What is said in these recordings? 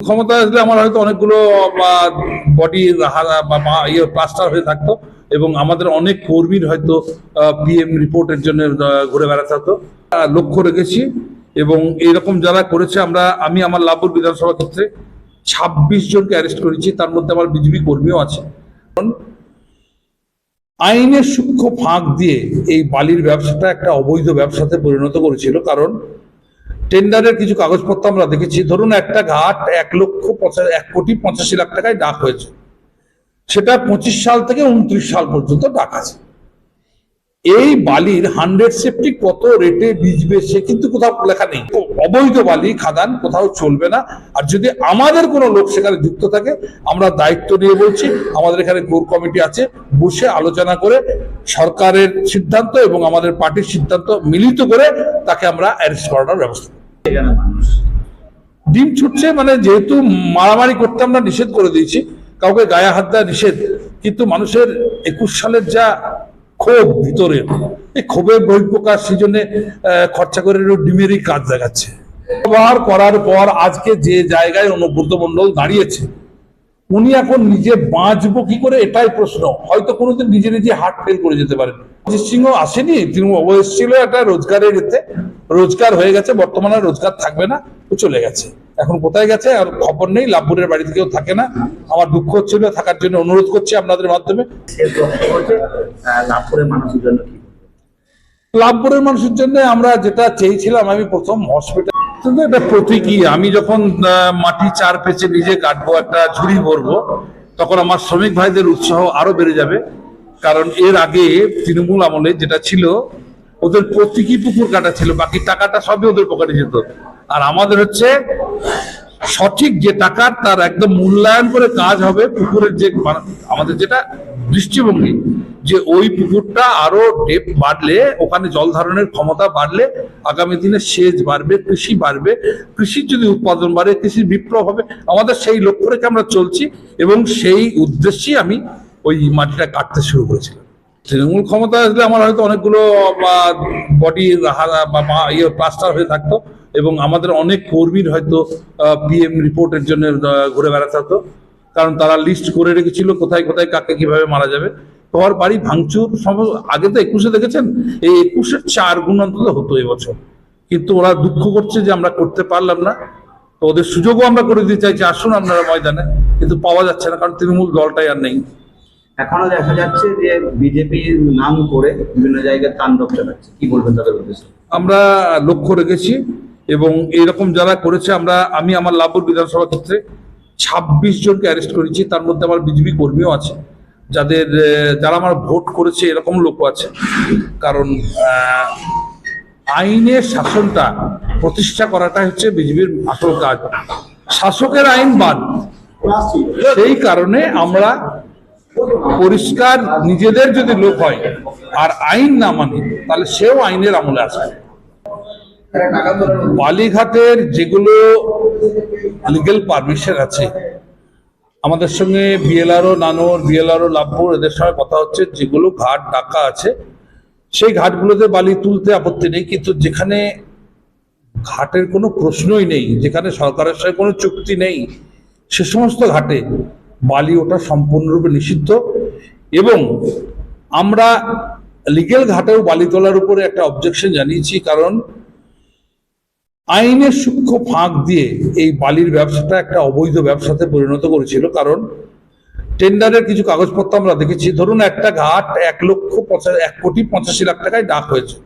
ক্ষমতায় আসলে আমার হয়তো অনেকগুলো বডি প্লাস্টার হয়ে থাকতো এবং আমাদের অনেক কর্মীর হয়তো পিএম রিপোর্টের জন্য ঘুরে বেড়াতে হতো। লক্ষ্য রেখেছি এবং এইরকম যারা করেছে আমি আমার লাভপুর বিধানসভা ক্ষেত্রে 26 জনকে অ্যারেস্ট করেছি, তার মধ্যে আমার বিজেপি কর্মীও আছে। আইনের সূক্ষ্ম ফাঁক দিয়ে এই বালির ব্যবসাটা একটা অবৈধ ব্যবসাতে পরিণত করেছিল। কারণ টেন্ডারের কিছু কাগজপত্র আমরা দেখেছি, ধরুন একটা ঘাট 1,85,00,000 টাকায় ডাক হয়েছে, সেটা 25 সাল থেকে 29 সাল পর্যন্ত ডাক আছে। এই বালির 100 সেফটি কত রেটে বিজবে সে কিন্তু কোথাও লেখা নেই। অবৈধ বালি খাদান কোথাও চলবে না। আর যদি আমাদের কোনো লোক সেখানে যুক্ত থাকে, আমরা দায়িত্ব নিয়ে বলছি, আমাদের এখানে কোর কমিটি আছে, বসে আলোচনা করে সরকারের সিদ্ধান্ত এবং আমাদের পার্টির সিদ্ধান্ত মিলিত করে তাকে আমরা অ্যারেস্ট করানোর ব্যবস্থা। ডিম ছুটছে মানে যেহেতু মারামারি করতে আমরা নিষেধ করে দিয়েছি, কাউকে গায়ে হাত দেওয়া নিষেধ, কিন্তু মানুষের 21 সালের যা ক্ষোভ ভিতরে, এই ক্ষোভের বহিঃপ্রকাশ, সেই জন্য খরচা করে ডিমেরই কাজ দেখাচ্ছে। ব্যবহার করার পর আজকে যে জায়গায় অনুব্রত মণ্ডল দাঁড়িয়েছে, উনি এখন নিজে বাঁচবো কি করে এটাই প্রশ্ন। হয়তো কোনোদিন নিজে নিজে হার্ট ফেল করে যেতে পারেন। অজিত সিংহ আসেনি, তৃণমূল এসেছিল একটা রোজগারের এতে, রোজগার হয়ে গেছে, বর্তমানে রোজগার থাকবে না, ও চলে গেছে। এখন কোথায় গেছে আর খবর নেই। লাভপুরের বাড়িতে কেউ থাকে না, আমার দুঃখ হচ্ছিল, থাকার জন্য অনুরোধ করছি আপনাদের মাধ্যমে। লাভপুরের মানুষের জন্য আমরা যেটা চেয়েছিলাম, আমি প্রথম হসপিটাল, এটা প্রতীকী। আমি যখন মাটি চার পেঁচে নিজে কাটবো, একটা ঝুড়ি ভরবো, তখন আমার শ্রমিক ভাইদের উৎসাহ আরো বেড়ে যাবে। কারণ এর আগে তৃণমূল আমলে যেটা ছিল, ওদের প্রতীকী পুকুর কাটা ছিল, বাকি টাকাটা সবই ওদের পকেটে যেত। আর আমাদের হচ্ছে সঠিক যে টাকার তার একদম মূল্যায়ন করে কাজ হবে। পুকুরের যে আমাদের যেটা দৃষ্টিভঙ্গি, যে ওই পুকুরটা আরো ডেপ বাড়লে, ওখানে জল ধারণের ক্ষমতা বাড়লে আগামী দিনে সেচ বাড়বে, কৃষি বাড়বে, কৃষির যদি উৎপাদন বাড়ে, কৃষির বিপ্লব হবে। আমাদের সেই লক্ষ্য রেখে আমরা চলছি এবং সেই উদ্দেশ্যেই আমি ওই মাটিটা কাটতে শুরু করেছিলাম। তৃণমূল ক্ষমতায় আসলে আমার হয়তো অনেকগুলো বডি প্লাস্টার হয়ে থাকতো এবং আমাদের অনেক কর্মীর হয়তো পিএম রিপোর্টের জন্য ঘুরে বেড়াতে হতো। কারণ তারা লিস্ট করে রেখেছিল কোথায় কোথায় কাকে কিভাবে মারা যাবে। তোমার বাড়ি ভাঙচুর আগে তো 21-এ দেখেছেন, এই 21-এর 4 গুণ অন্তত হতো এবছর। কিন্তু ওরা দুঃখ করছে যে আমরা করতে পারলাম না, তো ওদের সুযোগও আমরা করে দিতে চাইছি, আসুন আপনারা ময়দানে, কিন্তু পাওয়া যাচ্ছে না, কারণ তৃণমূল দলটাই আর নেই। এখনো দেখা যাচ্ছে যে বিজেপির নাম করে বিভিন্ন জায়গায় তাণ্ডব চালাচ্ছে, কি বলবেন তাদের উদ্দেশ্যে? আমরা লক্ষ্য রেখেছি এবং এইরকম যারা করেছে, আমি আমার লাভপুর বিধানসভা ক্ষেত্রে 26 জনকে অ্যারেস্ট করেছি, তার মধ্যে আমার বিজেপি কর্মীও আছে, যারা আমার ভোট করেছে এরকম লোকও আছে। কারণ আইনের শাসনটা প্রতিষ্ঠা করাটা হচ্ছে বিজেপির আসল কাজ। শাসকের আইন বাদ, সেই কারণে আমরা পরিষ্কার, নিজেদের যদি লোক হয় আর আইন না মানি, তাহলে সেও আইনের আমলে আসে। বালিঘাটের যেগুলো লিগেল পারমিশন আছে, আমাদের সঙ্গে বিএলআরও নানোর, বিএলআরও লাভপুর, এদের সঙ্গে কথা হচ্ছে, যেগুলো ঘাট ডাকা আছে সেই ঘাটগুলোতে বালি তুলতে আপত্তি নেই, কিন্তু যেখানে ঘাটের কোনো প্রশ্নই নেই, যেখানে সরকারের সঙ্গে কোনো চুক্তি নেই, সে সমস্ত ঘাটে বালি ওটা সম্পূর্ণরূপে নিষিদ্ধ। এবং আমরা লিগেল ঘাটেও বালি তোলার উপরে একটা অবজেকশন জানিয়েছি, কারণ আইনের সূক্ষ্ম ফাঁক দিয়ে এই বালির ব্যবসাটা একটা অবৈধ ব্যবসাতে পরিণত করেছিল। কারণ টেন্ডারের কিছু কাগজপত্র আমরা দেখেছি, ধরুন একটা ঘাট 1,85,00,000 টাকায় ডাক হয়েছে,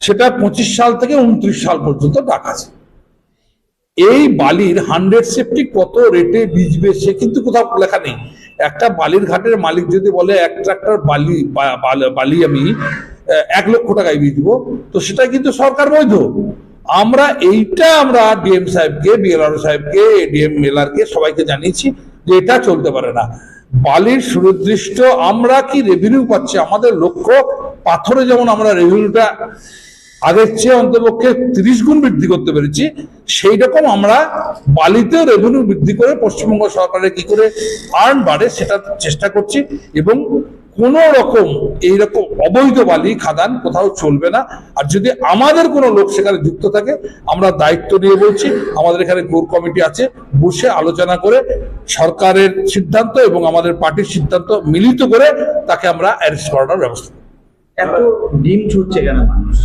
সেটা 25 সাল থেকে 29 সাল পর্যন্ত ডাক আছে। এই বালির 100 সেফটি কত রেটে বিজবে সে কিন্তু কোথাও লেখা নেই। একটা বালির ঘাটের মালিক যদি বলে 1 ট্রাক্টর বালি আমি 1 লক্ষ টাকায় বিজবো, তো সেটা কিন্তু সরকার বৈধ। আমরা ডিএম সাহেবকে, বিএলআরও সাহেবকে, এডিএম মেলারকে সবাইকে জানিয়েছি যে এটা চলতে পারে না। বালির সুনির্দিষ্ট আমরা কি রেভিনিউ পাচ্ছি, আমাদের লক্ষ্য পাথরে যেমন আমরা রেভিনিউটা আগের চেয়ে অন্তপক্ষে 30 গুণ বৃদ্ধি করতে পেরেছি, সেই রকম আমরা বালিতেও রেভিনিউ বৃদ্ধি করে পশ্চিমবঙ্গ সরকারের কি করে আর্ন বাড়ে সেটা চেষ্টা করছি। এবং কোন রকম এইরকম অবৈধ বালি খাদান কোথাও চলবে না। আর যদি আমাদের কোনো লোক সেখানে যুক্ত থাকে, আমরা দায়িত্ব নিয়ে বলছি, আমাদের এখানে কোর কমিটি আছে, বসে আলোচনা করে সরকারের সিদ্ধান্ত এবং আমাদের পার্টির সিদ্ধান্ত মিলিত করে তাকে আমরা অ্যারেস্ট করানোর ব্যবস্থা করব। এত ডিম ছুটছে কেন মানুষ?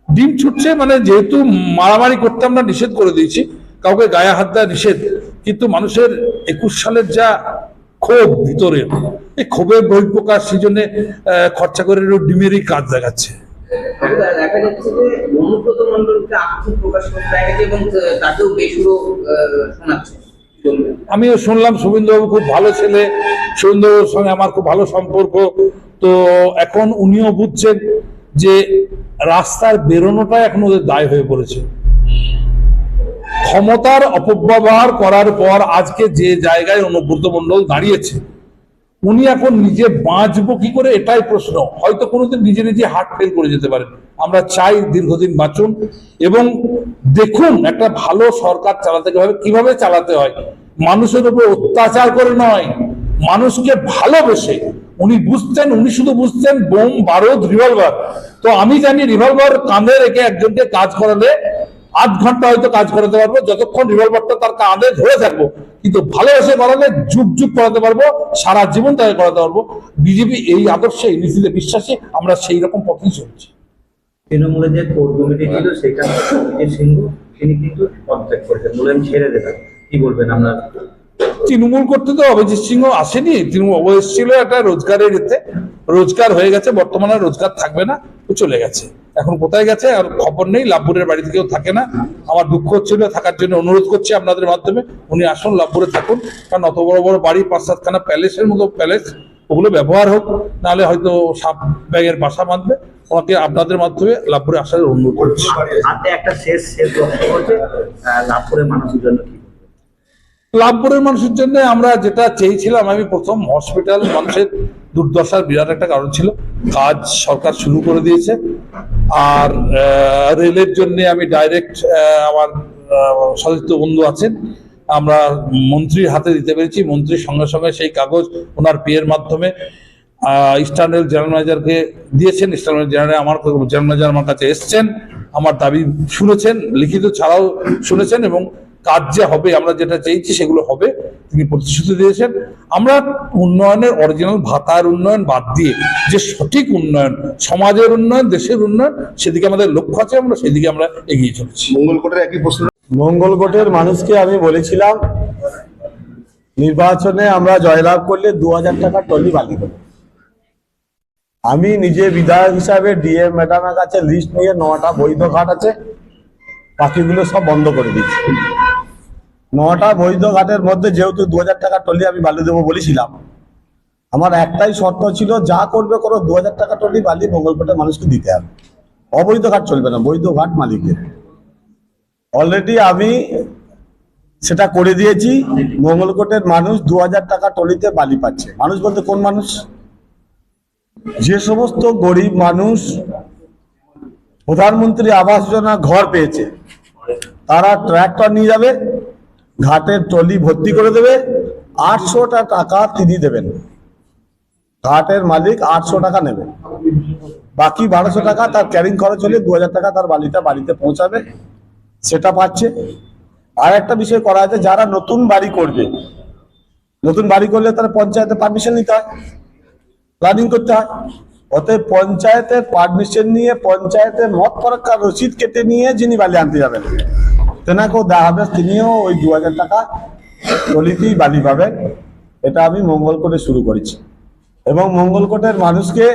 ডিম ছুটছে মানে, যেহেতু মারামারি করতে আমরা নিষেধ করে দিয়েছি, কাউকে গায়ে হাত দেওয়া নিষেধ, কিন্তু মানুষের 21 সালের যা ক্ষোভ ভিতরে, এই ক্ষোভের বহিঃপ্রকাশ, সেই জন্য খরচা করে ডিমেরই কাজ দেখাচ্ছে। দেখা যাচ্ছে যে অনুব্রত মণ্ডলকে আক্ষেপ প্রকাশ করতে দেখা গেছে এবং তাকেও বেসুরো শোনাচ্ছে। আমিও শুনলাম শুভেন্দুবাবু খুব ভালো ছেলে, শুভেন্দুবাবুর সঙ্গে আমার খুব ভালো সম্পর্ক। তো এখন উনিও বুঝছেন যে রাস্তার বেরোনোটা এখন ওদের দায় হয়ে পড়েছে। ক্ষমতার অপব্যবহার করার পর আজকে যে জায়গায় অনুব্রত মণ্ডল দাঁড়িয়েছে, উনি এখন নিজে বাঁচবো কি করে, এটাই প্রশ্ন। হয়তো কোনোদিন নিজে নিজে হার্ট ফেল করে যেতে পারেন। আমরা চাই দীর্ঘদিন বাঁচুন এবং দেখুন একটা ভালো সরকার চালাতে কিভাবে চালাতে হয়। মানুষের উপর অত্যাচার করে নয়, মানুষকে ভালোবেসে। উনি বুঝতেন, উনি শুধু বুঝতেন বোম, বারুদ, রিভলভার। তো আমি জানি রিভলভার কাঁধে রেখে একজনকে কাজ করালে 8 ঘন্টা হয়তো কাজ করাতে পারবো, যতক্ষণ রিভলভারটা তার কাঁধে ধরে থাকবো। কিন্তু ভালোবেসে করালে যুগ যুগ করাতে পারবো, সারা জীবন তাকে করাতে পারবো। বিজেপি এই আদর্শে, এই নীতিতে বিশ্বাসী, আমরা সেই রকম পথেই চলছি। তৃণমূলের যে কোর কমিটি ছিল সেটা অভিজিৎ সিংহ তিনি কিন্তু পদত্যাগ করেছেন, বলেন ছেড়ে দেবেন, কি বলবেন আপনার? তৃণমূল করতে তো অভিজিৎ সিংহ আসেনি, তৃণমূল এসেছিল একটা রোজগারের এতে, রোজগার হয়ে গেছে, বর্তমানে রোজগার থাকবে না, ও চলে গেছে। এখন কোথায় গেছে আর খবর নেই। লাভপুরের বাড়িতে কেউ থাকে না, আমার দুঃখ হচ্ছিল, থাকার জন্য অনুরোধ করছি আপনাদের মাধ্যমে, উনি আসুন, লাভপুরে থাকুন। কারণ অত বড় বড় বাড়ি, 5-7খানা প্যালেসের মতো প্যালেস, ওগুলো ব্যবহার হোক, নাহলে হয়তো সাপ ব্যাগের বাসা বাঁধবে। ওনাকে আপনাদের মাধ্যমে লাভপুরে আসার অনুরোধ করছি। হাতে একটা শেষ বক্তব্য হচ্ছে লাভপুরের মানুষের জন্য কি? লাভপুরের মানুষের জন্য আমরা যেটা চেয়েছিলাম, আমি প্রথম হসপিটাল, মানুষের দুর্দশার বিরাট একটা কারণ ছিল, কাজ সরকার শুরু করে দিয়েছে। আর রেলের জন্য আমি ডাইরেক্ট, আমার সতীর্থ বন্ধু আছেন, আমরা মন্ত্রীর হাতে দিতে পেরেছি। মন্ত্রীর সঙ্গে সঙ্গে সেই কাগজ ওনার পিএর মাধ্যমে ইস্টার্ন রেল জেনারেল ম্যানেজারকে দিয়েছেন। Eastern rail general general manager আমার কাছে এসছেন, আমার দাবি শুনেছেন, লিখিত ছাড়াও শুনেছেন, এবং কাজ যে হবে, আমরা যেটা চেয়েছি সেগুলো হবে, তিনি প্রতিশ্রুতি দিয়েছেন। আমরা উন্নয়নের, অরিজিনাল ভাতার উন্নয়ন বাদ দিয়ে যে সঠিক উন্নয়ন, সমাজের উন্নয়ন, দেশের উন্নয়ন, সেদিকে আমাদের লক্ষ্য আছে, আমরা সেদিকে আমরা এগিয়ে চলেছি। মঙ্গলকোটের একই প্রশ্ন। মঙ্গলকোটের মানুষকে আমি বলেছিলাম, নির্বাচনে আমরা জয়লাভ করলে 2000 টাকা টলি বালি দেব। আমি নিজে বিধায়ক হিসাবে ডিএম ম্যাডামের কাছে লিস্ট নিয়ে 9টা বৈধ ঘাট আছে, বাকিগুলো সব বন্ধ করে দিচ্ছি। 9টা বৈধ ঘাটের মধ্যে যেহেতু 2000 টাকা টলি আমি বালি দেবো বলেছিলাম, আমার একটাই শর্ত ছিল, যা করবে করো, 2000 টাকা টলি বালি মঙ্গলকোটের মানুষকে দিতে হবে। অবৈধ ঘাট চলবে না, বৈধ ঘাট মালিকের। অলরেডি আমি সেটা করে দিয়েছি। মঙ্গলকোটের মানুষ 2000 টাকা টলিতে বালি পাচ্ছে। মানুষ বলতে কোন মানুষ? যে সমস্ত গরিব মানুষ প্রধানমন্ত্রী আবাস যোজনা ঘর পেয়েছে, তারা ট্রাক্টর নিয়ে যাবে, ঘাটের টলি ভর্তি করে দেবে, 800 টাকা তিনি দেবেন। ঘাটের মালিক 800 টাকা নেবে, বাকি 1200 টাকা তার ক্যারিং খরচ হলে 2000 টাকা তার বালিটা বাড়িতে পৌঁছাবে, সেটা পাচ্ছে। আর একটা বিষয় করা আছে, যারা নতুন বাড়ি করবে, নতুন বাড়ি করলে তারা পঞ্চায়েতে পারমিশন নিতে হয়, প্ল্যানিং করতে হয়। অতএব পঞ্চায়েতের পারমিশন নিয়ে, পঞ্চায়েতের মত পরীক্ষার রসিদ কেটে নিয়ে যিনি বালি আনতে যাবেন, তেনাকেও দেওয়া হবে, তিনিও ওই 2000 টাকা টলিতেই বালি পাবেন। এটা আমি মঙ্গলকোটে শুরু করেছি। এবং মঙ্গলকোটের মানুষকে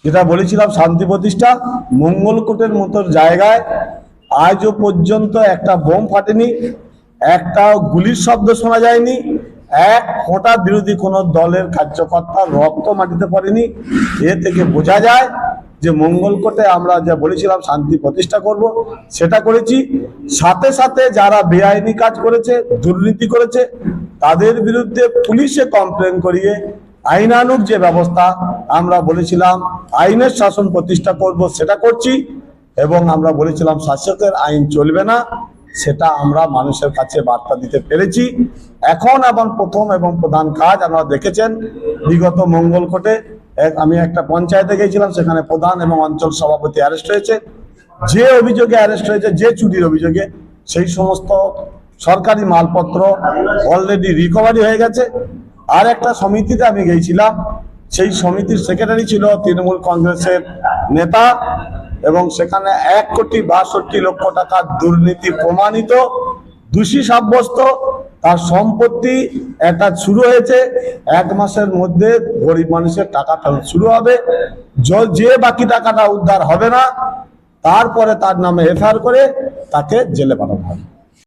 যেটা বলেছিলাম, শান্তি প্রতিষ্ঠা, মঙ্গলকোটের মতো জায়গায় আজও পর্যন্ত একটা বোম ফাটেনি, একটা গুলির শব্দ শোনা যায়নি, এক ফোঁটা বিরোধী কোনো দলের কার্যকর্তা রক্ত মাটিতে পড়েনি। এ থেকে বোঝা যায় যে মঙ্গলকোটে আমরা যা বলেছিলাম শান্তি প্রতিষ্ঠা করব, সেটা করেছি। সাথে সাথে যারা বেআইনি কাজ করেছে, দুর্নীতি করেছে, তাদের বিরুদ্ধে পুলিশে কমপ্লেন করিয়ে আইনানুগ যে ব্যবস্থা আমরা বলেছিলাম, আইনের শাসন প্রতিষ্ঠা করব, সেটা করছি। এবং আমরা বলেছিলাম শাসকের আইন চলবে না, সেটা আমরা মানুষের কাছে বার্তা দিতে পেরেছি। এখন প্রথম এবং প্রধান কাজ আপনারা দেখেছেন, বিগত মঙ্গলকোটে আমি একটা পঞ্চায়েতে গিয়েছিলাম, সেখানে প্রধান এবং অঞ্চল সভাপতি অ্যারেস্ট হয়েছে। যে অভিযোগে অ্যারেস্ট হয়েছে, যে চুরির অভিযোগে, সেই সমস্ত সরকারি মালপত্র অলরেডি রিকভারি হয়ে গেছে। আর একটা সমিতিতে আমি গিয়েছিলাম, সেই সমিতির সেক্রেটারি ছিল তৃণমূল কংগ্রেসের নেতা, এবং সেখানে 1,62,00,000 টাকার দুর্নীতি প্রমাণিত, দোষী সাব্যস্ত। তার সম্পত্তি একটা শুরু হয়েছে, 1 মাসের মধ্যে গরিব মানুষের টাকা ফেরত শুরু হবে। যে বাকি টাকাটা উদ্ধার হবে না, তারপরে তার নামে এফআইআর করে তাকে জেলে পাঠানো হবে।